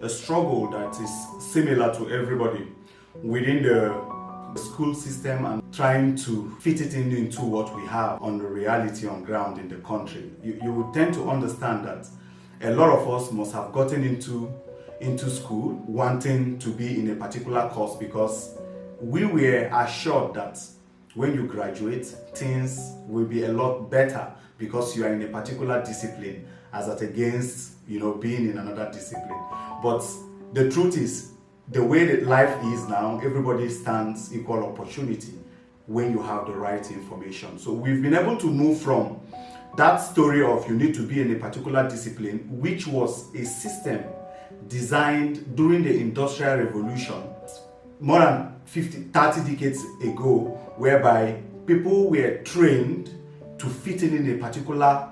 a struggle that is similar to everybody within the school system and trying to fit it into what we have on the reality on ground in the country. You would tend to understand that a lot of us must have gotten into school wanting to be in a particular course because we were assured that when you graduate, things will be a lot better because you are in a particular discipline as against, being in another discipline. But the truth is, the way that life is now, everybody stands equal opportunity when you have the right information. So we've been able to move from that story of you need to be in a particular discipline, which was a system designed during the Industrial Revolution more than 30 decades ago, whereby people were trained to fit in a particular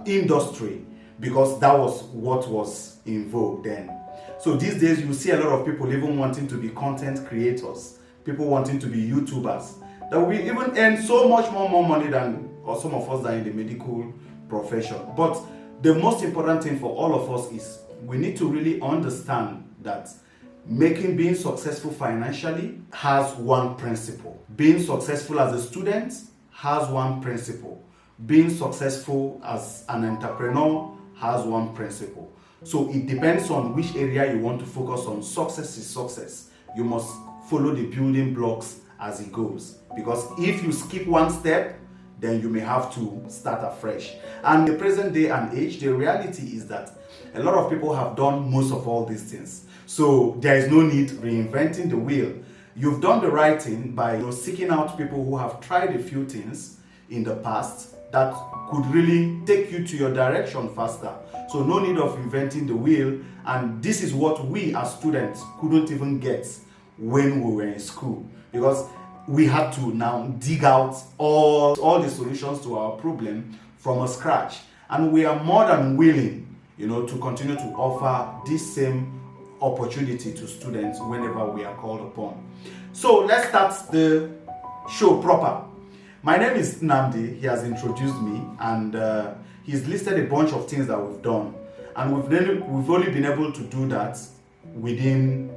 industry because that was what was in vogue then. So these days you see a lot of people even wanting to be content creators, people wanting to be YouTubers, that we even earn so much more money than, or some of us are in the medical profession. But the most important thing for all of us is we need to really understand that being successful financially has one principle. Being successful as a student has one principle. Being successful as an entrepreneur has one principle. So it depends on which area you want to focus on. Success is success. You must follow the building blocks as it goes. Because if you skip one step, then you may have to start afresh. And in the present day and age, the reality is that a lot of people have done most of all these things. So there is no need reinventing the wheel. You've done the right thing by seeking out people who have tried a few things in the past that could really take you to your direction faster. So no need of inventing the wheel. And this is what we as students couldn't even get when we were in school, because we had to now dig out all the solutions to our problem from a scratch. And we are more than willing, to continue to offer this same opportunity to students whenever we are called upon. So let's start the show proper. My name is Nnamdi. He has introduced me, and he's listed a bunch of things that we've done, and we've only been able to do that within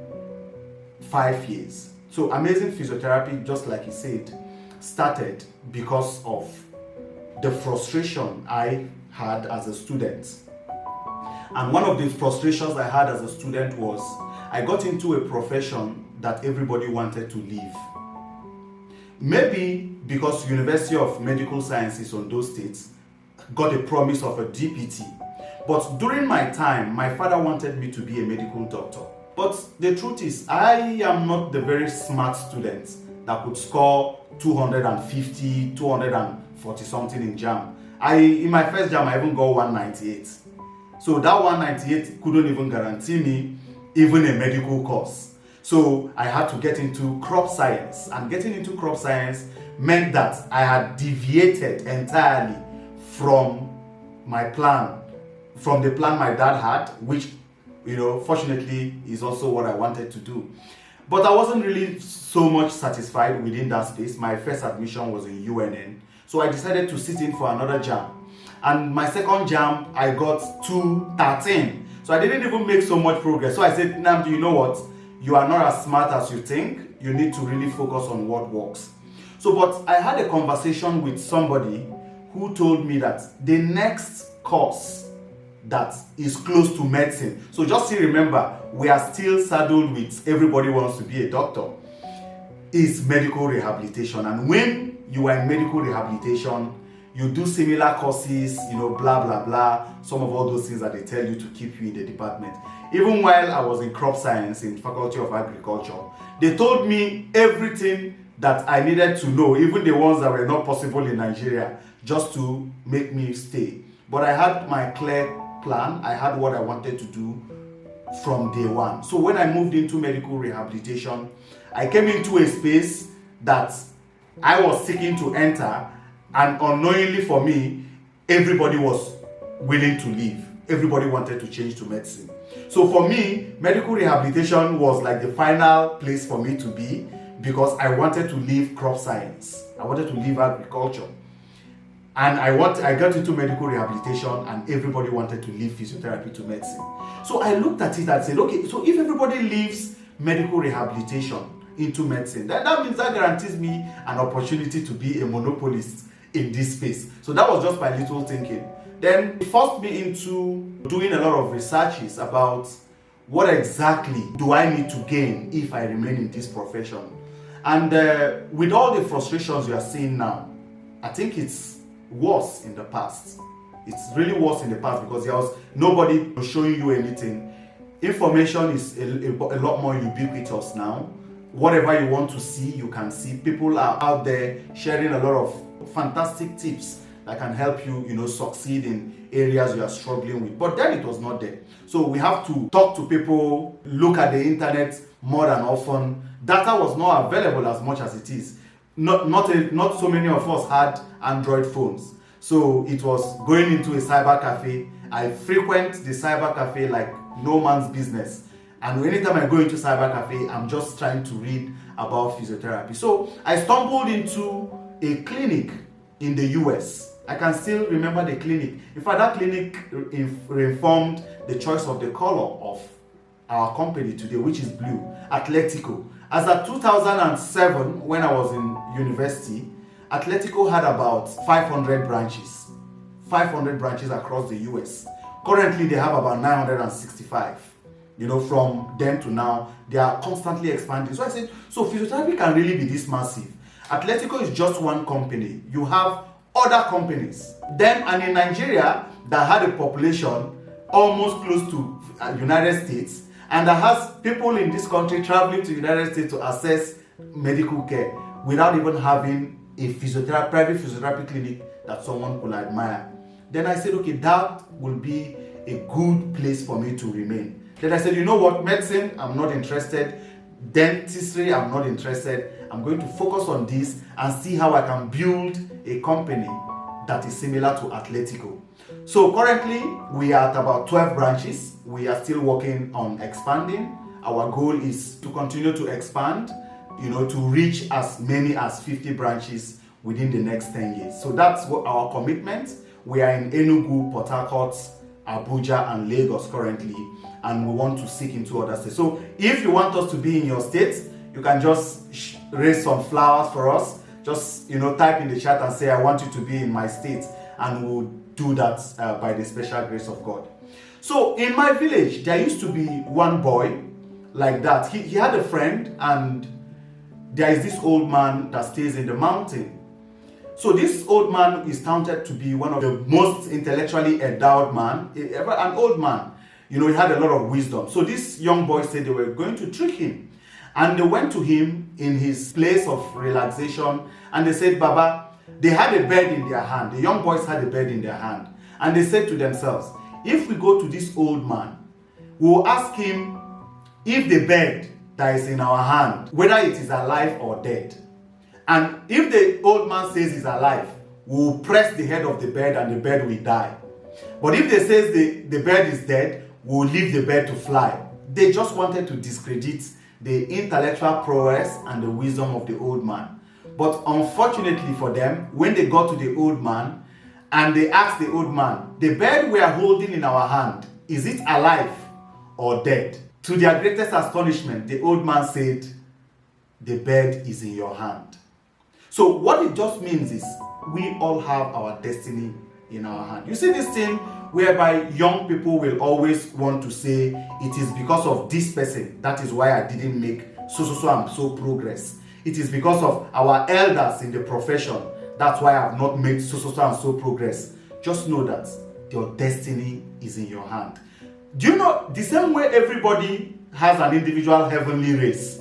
5 years. So Amazing Physiotherapy, just like he said, started because of the frustration I had as a student. And one of the frustrations I had as a student was I got into a profession that everybody wanted to leave. Maybe because University of Medical Sciences Ondo State got a promise of a DPT. But during my time, my father wanted me to be a medical doctor. But the truth is, I am not the very smart student that could score 250, 240 something in JAM. In my first JAM, I even got 198. So that 198 couldn't even guarantee me even a medical course. So I had to get into crop science, and getting into crop science meant that I had deviated entirely from my plan, from the plan my dad had, which fortunately is also what I wanted to do. But I wasn't really so much satisfied within that space. My first admission was in UNN, so I decided to sit in for another JAM. And my second JAM, I got 213. So I didn't even make so much progress. So I said, Nnamdi, you know what? You are not as smart as you think. You need to really focus on what works. So, but I had a conversation with somebody who told me that the next course that is close to medicine, so just still remember, we are still saddled with everybody wants to be a doctor, is medical rehabilitation. And when you are in medical rehabilitation, you do similar courses, blah, blah, blah, some of all those things that they tell you to keep you in the department. Even while I was in crop science in Faculty of Agriculture, they told me everything that I needed to know, even the ones that were not possible in Nigeria, just to make me stay. But I had my clear plan. I had what I wanted to do from day one. So when I moved into medical rehabilitation, I came into a space that I was seeking to enter, and unknowingly for me, everybody was willing to leave. Everybody wanted to change to medicine. So for me, medical rehabilitation was like the final place for me to be, because I wanted to leave crop science. I wanted to leave agriculture. And I got into medical rehabilitation, and everybody wanted to leave physiotherapy to medicine. So I looked at it and said, okay, so if everybody leaves medical rehabilitation into medicine, then that means that guarantees me an opportunity to be a monopolist in this space. So that was just my little thinking. Then it forced me into doing a lot of researches about what exactly do I need to gain if I remain in this profession. And with all the frustrations you are seeing now, I think it's worse in the past. It's really worse in the past because there was nobody showing you anything. Information is a lot more ubiquitous now. Whatever you want to see, you can see. People are out there sharing a lot of fantastic tips that can help you, succeed in areas you are struggling with. But then it was not there. So we have to talk to people, look at the internet more than often. Data was not available as much as it is. Not so many of us had Android phones. So it was going into a cyber cafe. I frequent the cyber cafe like no man's business. And anytime I go into cyber cafe, I'm just trying to read about physiotherapy. So I stumbled into a clinic in the US. I can still remember the clinic. In fact, that clinic informed the choice of the color of our company today, which is blue, Atletico. As of 2007, when I was in university, Atletico had about 500 branches. 500 branches across the US. Currently, they have about 965. From then to now, they are constantly expanding. So I said, so physiotherapy can really be this massive. Atletico is just one company. You have other companies. Then, and in Nigeria, that had a population almost close to United States, and that has people in this country traveling to United States to access medical care without even having a private physiotherapy clinic that someone could admire. Then I said, okay, that will be a good place for me to remain. Then I said, you know what, medicine, I'm not interested. Dentistry, I'm not interested. I'm going to focus on this and see how I can build a company that is similar to Atletico. So currently, we are at about 12 branches. We are still working on expanding. Our goal is to continue to expand, to reach as many as 50 branches within the next 10 years. So that's what our commitment. We are in Enugu, Port Harcourt, Abuja, and Lagos currently, and we want to seek into other states. So if you want us to be in your state, you can just raise some flowers for us. Just type in the chat and say, I want you to be in my state, and we'll do that by the special grace of God. So in my village, there used to be one boy like that. He had a friend, and there is this old man that stays in the mountain. So this old man is counted to be one of the most intellectually endowed man, an old man. He had a lot of wisdom. So this young boy said they were going to trick him. And they went to him in his place of relaxation, and they said, Baba, they had a bed in their hand. The young boys had a bed in their hand. And they said to themselves, if we go to this old man, we'll ask him if the bed that is in our hand, whether it is alive or dead. And if the old man says it's alive, we'll press the head of the bed and the bed will die. But if they say the bed is dead, we'll leave the bed to fly. They just wanted to discredit the intellectual prowess and the wisdom of the old man. But unfortunately for them, when they got to the old man and they asked the old man, the bed we are holding in our hand, is it alive or dead? To their greatest astonishment, the old man said, the bed is in your hand. So what it just means is we all have our destiny in our hand. You see this thing whereby young people will always want to say, it is because of this person, that is why I didn't make so progress. It is because of our elders in the profession, that's why I have not made so progress. Just know that your destiny is in your hand. Do you know the same way everybody has an individual heavenly race?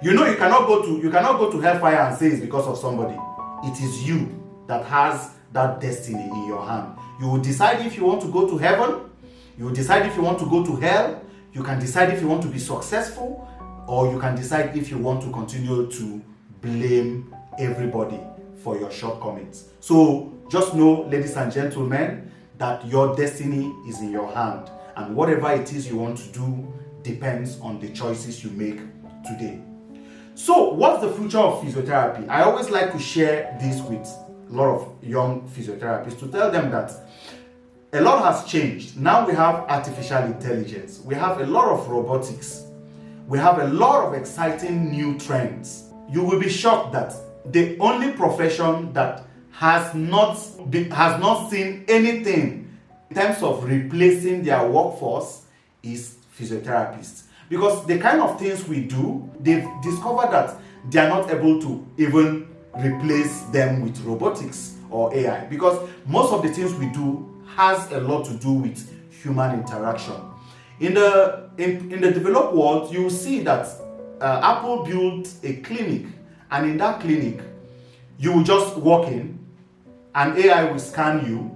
You cannot go to hellfire and say it's because of somebody. It is you that has that destiny in your hand. You will decide if you want to go to heaven. You will decide if you want to go to hell. You can decide if you want to be successful, or you can decide if you want to continue to blame everybody for your shortcomings. So just know, ladies and gentlemen, that your destiny is in your hand, and whatever it is you want to do depends on the choices you make today. So what's the future of physiotherapy? I always like to share this with lot of young physiotherapists to tell them that a lot has changed. Now we have artificial intelligence, we have a lot of robotics, we have a lot of exciting new trends. You will be shocked that the only profession that has not seen anything in terms of replacing their workforce is physiotherapists. Because the kind of things we do, they've discovered that they are not able to even replace them with robotics or AI, because most of the things we do has a lot to do with human interaction. In the developed world, you will see that Apple built a clinic, and in that clinic, you will just walk in, and AI will scan you.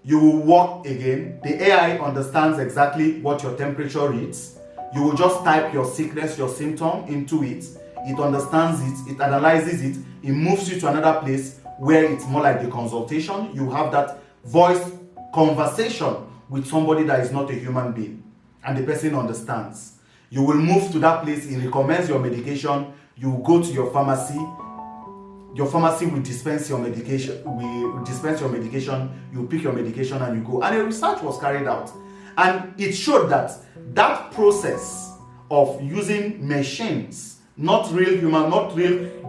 You will walk again. The AI understands exactly what your temperature is. You will just type your sickness, your symptom into it. It understands it, it analyzes it, it moves you to another place where it's more like the consultation. You have that voice conversation with somebody that is not a human being, and the person understands. You will move to that place, it recommends your medication, you will go to your pharmacy will dispense your medication, you pick your medication and you go. And a research was carried out, and it showed that that process of using machines, not real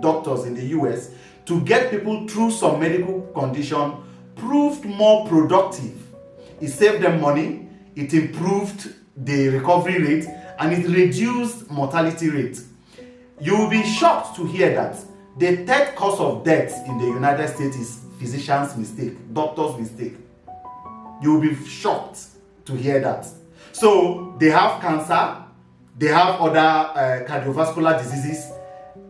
doctors in the US, to get people through some medical condition proved more productive. It saved them money, it improved the recovery rate, and it reduced mortality rate. You will be shocked to hear that the third cause of death in the United States is physician's mistake, doctor's mistake. You will be shocked to hear that. So they have cancer, they have other cardiovascular diseases.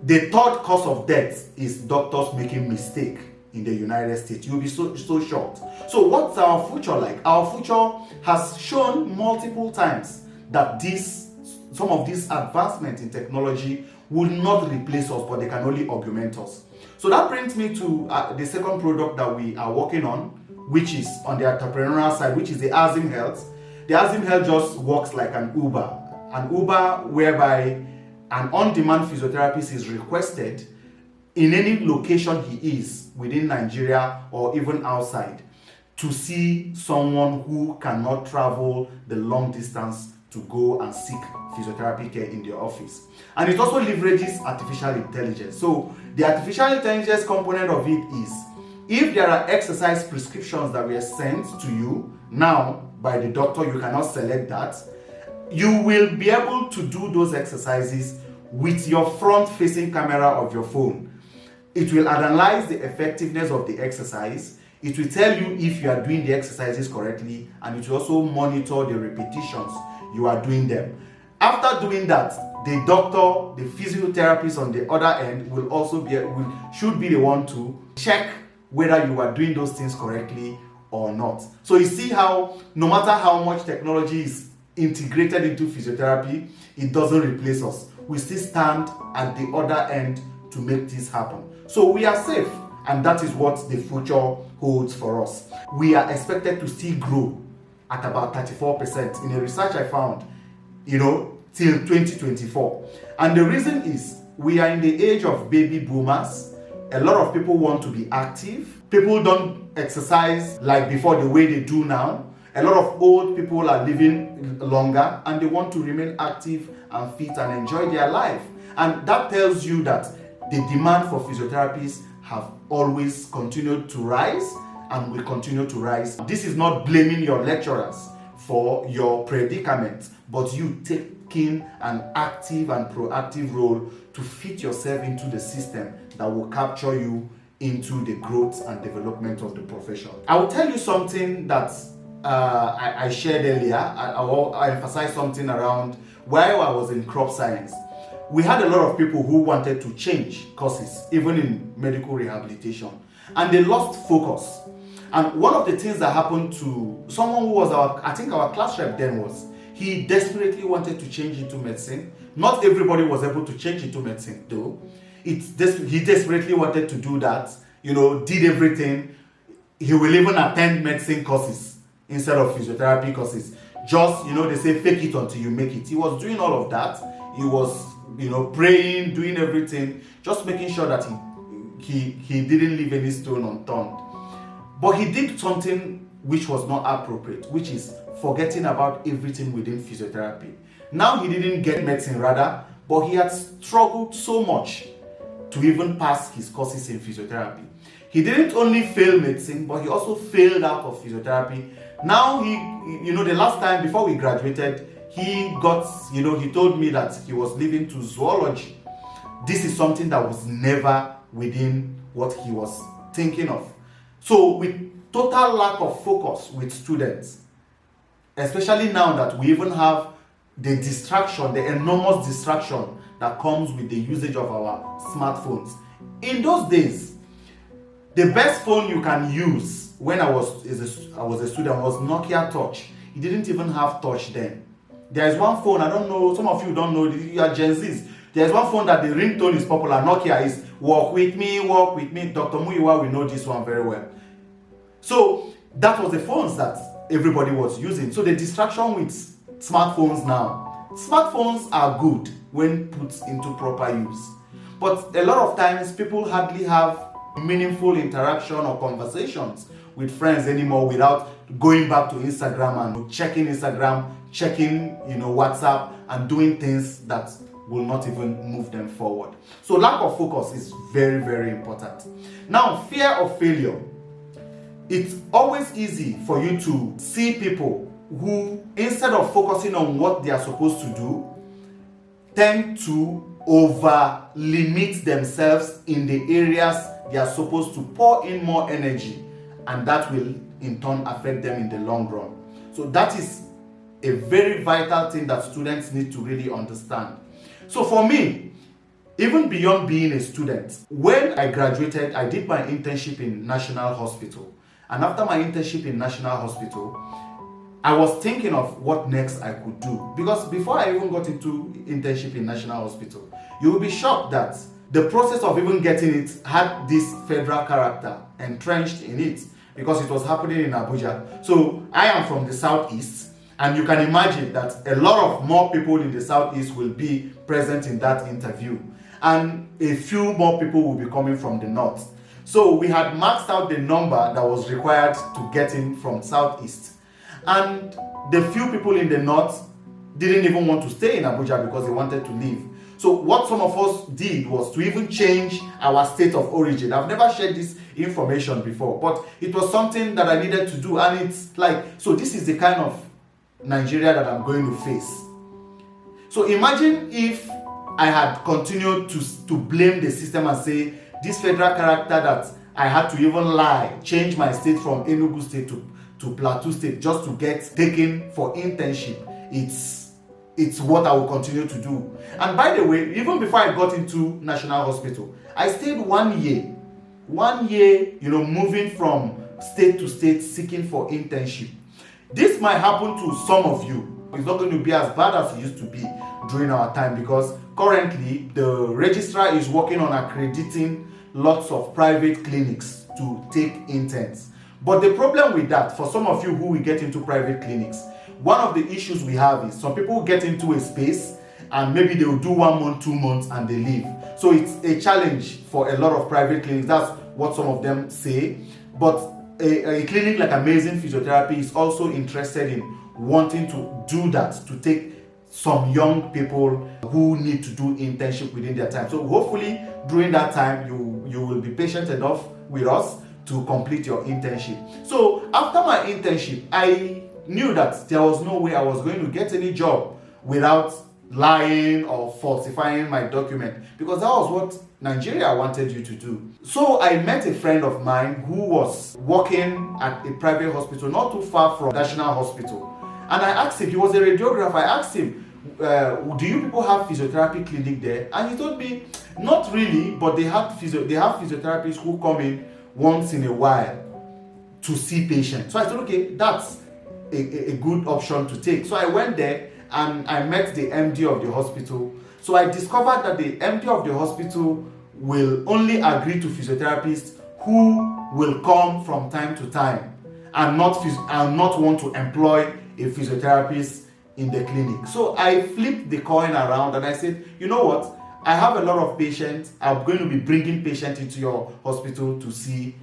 The third cause of death is doctors making mistake in the United States. You'll be so shocked. So what's our future like? Our future has shown multiple times that some of these advancements in technology will not replace us, but they can only augment us. So that brings me to the second product that we are working on, which is on the entrepreneurial side, which is the Azim Health. The Azim Health just works like an Uber whereby an on-demand physiotherapist is requested in any location he is within Nigeria or even outside to see someone who cannot travel the long distance to go and seek physiotherapy care in their office. And it also leverages artificial intelligence. So the artificial intelligence component of it is, if there are exercise prescriptions that were sent to you now by the doctor, you cannot select that. You will be able to do those exercises with your front-facing camera of your phone. It will analyze the effectiveness of the exercise. It will tell you if you are doing the exercises correctly, and it will also monitor the repetitions you are doing them. After doing that, the doctor, the physiotherapist on the other end should be the one to check whether you are doing those things correctly or not. So you see how no matter how much technology is integrated into physiotherapy, it doesn't replace us. We still stand at the other end to make this happen. So we are safe, and that is what the future holds for us. We are expected to still grow at about 34% in a research I found, till 2024. And the reason is, we are in the age of baby boomers. A lot of people want to be active. People don't exercise like before the way they do now. A lot of old people are living longer, and they want to remain active and fit and enjoy their life. And that tells you that the demand for physiotherapists have always continued to rise and will continue to rise. This is not blaming your lecturers for your predicament, but you taking an active and proactive role to fit yourself into the system that will capture you into the growth and development of the profession. I will tell you something that I shared earlier. I emphasized something around while I was in crop science. We had a lot of people who wanted to change courses, even in medical rehabilitation, and they lost focus. And one of the things that happened to someone who was our class rep then was, he desperately wanted to change into medicine. Not everybody was able to change into medicine though. He desperately wanted to do that, did everything. He will even attend medicine courses instead of physiotherapy courses. Just, they say fake it until you make it. He was doing all of that. He was, praying, doing everything, just making sure that he he didn't leave any stone unturned. But he did something which was not appropriate, which is forgetting about everything within physiotherapy. Now he didn't get medicine rather, but he had struggled so much to even pass his courses in physiotherapy. He didn't only fail medicine, but he also failed out of physiotherapy. Now the last time before we graduated, he told me that he was leaving to zoology. This is something that was never within what he was thinking of. So with total lack of focus with students, especially now that we even have the distraction, the enormous distraction that comes with the usage of our smartphones. In those days, the best phone you can use when I was a student was Nokia Touch. He didn't even have touch then. There is one phone, I don't know, some of you don't know, you are Gen Zs. There is one phone that the ringtone is popular. Nokia is walk with me. Dr. Muyiwa, we know this one very well. So that was the phones that everybody was using. So the distraction with smartphones now. Smartphones are good when put into proper use. But a lot of times people hardly have meaningful interaction or conversations with friends anymore without going back to Instagram and checking WhatsApp and doing things that will not even move them forward. So lack of focus is very, very important. Now, fear of failure. It's always easy for you to see people who, instead of focusing on what they are supposed to do, tend to over-limit themselves in the areas they are supposed to pour in more energy, and that will in turn affect them in the long run. So that is a very vital thing that students need to really understand. So for me, even beyond being a student, when I graduated, I did my internship in National Hospital. And after my internship in National Hospital, I was thinking of what next I could do. Because before I even got into internship in National Hospital, you will be shocked that the process of even getting it had this federal character entrenched in it, because it was happening in Abuja. So I am from the Southeast, and you can imagine that a lot of more people in the Southeast will be present in that interview, and a few more people will be coming from the North. So we had maxed out the number that was required to get in from Southeast, and the few people in the North didn't even want to stay in Abuja because they wanted to leave. So what some of us did was to even change our state of origin. I've never shared this information before, but it was something that I needed to do, and it's like, so this is the kind of Nigeria that I'm going to face. So imagine if I had continued to blame the system and say, this federal character that I had to even lie, change my state from Enugu State to Plateau State just to get taken for internship, it's what I will continue to do. And by the way, even before I got into National Hospital, I stayed 1 year, moving from state to state seeking for internship. This might happen to some of you. It's not going to be as bad as it used to be during our time, because currently the registrar is working on accrediting lots of private clinics to take interns. But the problem with that, for some of you who will get into private clinics, one of the issues we have is some people get into a space and maybe they will do 1 month, 2 months and they leave. So it's a challenge for a lot of private clinics. That's what some of them say. But a clinic like Amazing Physiotherapy is also interested in wanting to do that, to take some young people who need to do internship within their time. So hopefully during that time you will be patient enough with us to complete your internship. So after my internship, I knew that there was no way I was going to get any job without lying or falsifying my document, because that was what Nigeria wanted you to do. So I met a friend of mine who was working at a private hospital not too far from National Hospital. And I asked him, he was a radiographer, I asked him, do you people have physiotherapy clinic there? And he told me, not really, but they have physiotherapists who come in once in a while to see patients. So I said, okay, that's a good option to take. So I went there and I met the MD of the hospital. So I discovered that the MD of the hospital will only agree to physiotherapists who will come from time to time and not want to employ a physiotherapist in the clinic. So I flipped the coin around and I said, you know what? I have a lot of patients. I'm going to be bringing patients into your hospital to see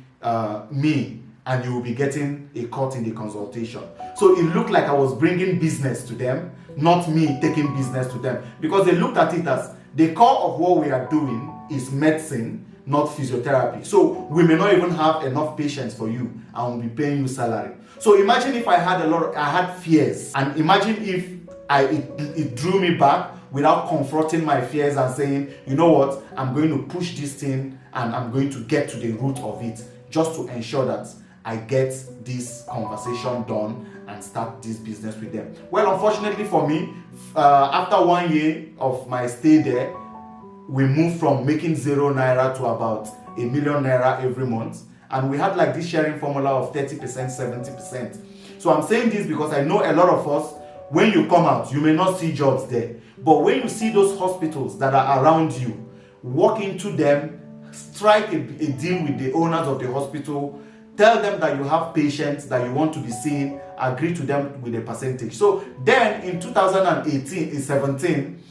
me, and you will be getting a cut in the consultation. So it looked like I was bringing business to them, not me taking business to them, because they looked at it as the core of what we are doing is medicine, not physiotherapy. So we may not even have enough patients for you, and we'll be paying you salary. So imagine if I had fears, and imagine if it drew me back without confronting my fears and saying, you know what, I'm going to push this thing and I'm going to get to the root of it, just to ensure that I get this conversation done and start this business with them. Well, unfortunately for me, after 1 year of my stay there, we moved from making 0 naira to about 1 million naira every month. And we had like this sharing formula of 30%, 70%. So I'm saying this because I know a lot of us, when you come out, you may not see jobs there. But when you see those hospitals that are around you, walk into them, strike a deal with the owners of the hospital, tell them that you have patients that you want to be seen, agree to them with a percentage. So then in 2017,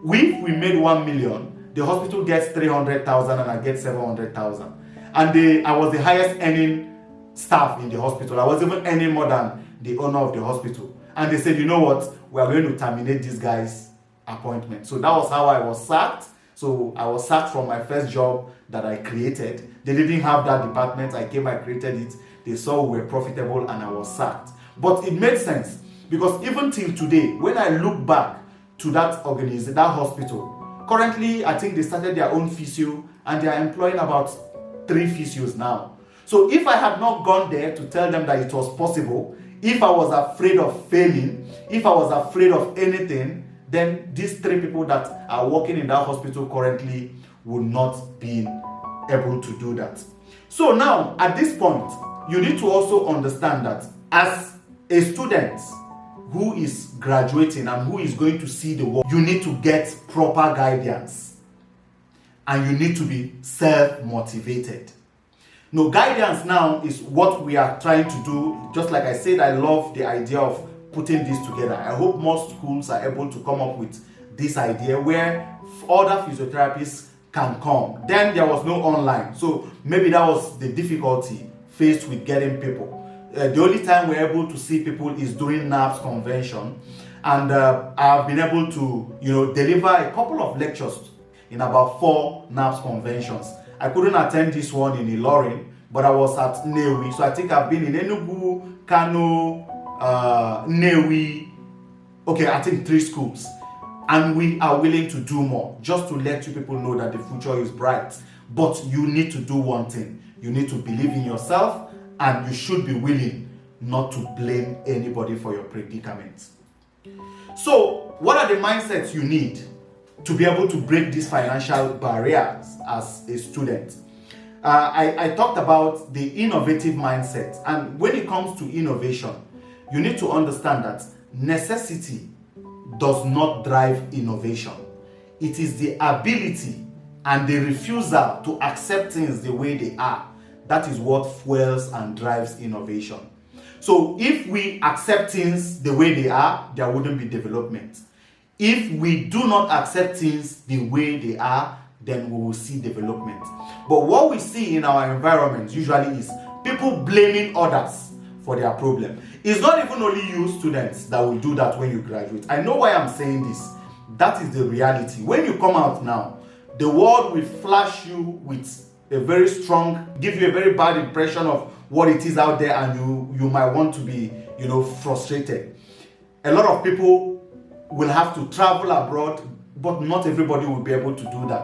we made 1 million, the hospital gets 300,000 and I get 700,000. And I was the highest earning staff in the hospital. I was even earning more than the owner of the hospital. And they said, you know what, we are going to terminate this guy's appointment. So that was how I was sacked. So I was sacked from my first job that I created. They didn't have that department. I came, I created it. They saw we were profitable and I was sacked. But it made sense, because even till today, when I look back to that organization, that hospital, currently I think they started their own physio and they are employing about 3 physios now. So if I had not gone there to tell them that it was possible, if I was afraid of failing, if I was afraid of anything, then these 3 people that are working in that hospital currently would not be able to do that. So now, at this point, you need to also understand that as a student who is graduating and who is going to see the world, you need to get proper guidance and you need to be self-motivated. No, guidance now is what we are trying to do. Just like I said, I love the idea of putting this together. I hope more schools are able to come up with this idea where other physiotherapists can come. Then there was no online, so maybe that was the difficulty faced with getting people. The only time we're able to see people is during NAPS convention, and I've been able to deliver a couple of lectures in about 4 NAPS conventions. I couldn't attend this one in Ilorin, but I was at Newi. So I think I've been in Enugu, Kano, Newi. Okay, I think 3 schools. And we are willing to do more, just to let you people know that the future is bright. But you need to do one thing. You need to believe in yourself, and you should be willing not to blame anybody for your predicament. So, what are the mindsets you need to be able to break these financial barriers as a student? I talked about the innovative mindset. And when it comes to innovation, you need to understand that necessity does not drive innovation. It is the ability and the refusal to accept things the way they are. That is what fuels and drives innovation. So if we accept things the way they are, there wouldn't be development. If we do not accept things the way they are, then we will see development. But what we see in our environment usually is people blaming others for their problem. It's not even only you students that will do that when you graduate. I know why I'm saying this. That is the reality. When you come out now, the world will flash you with a very strong, give you a very bad impression of what it is out there, and you might want to be, frustrated. A lot of people will have to travel abroad, but not everybody will be able to do that.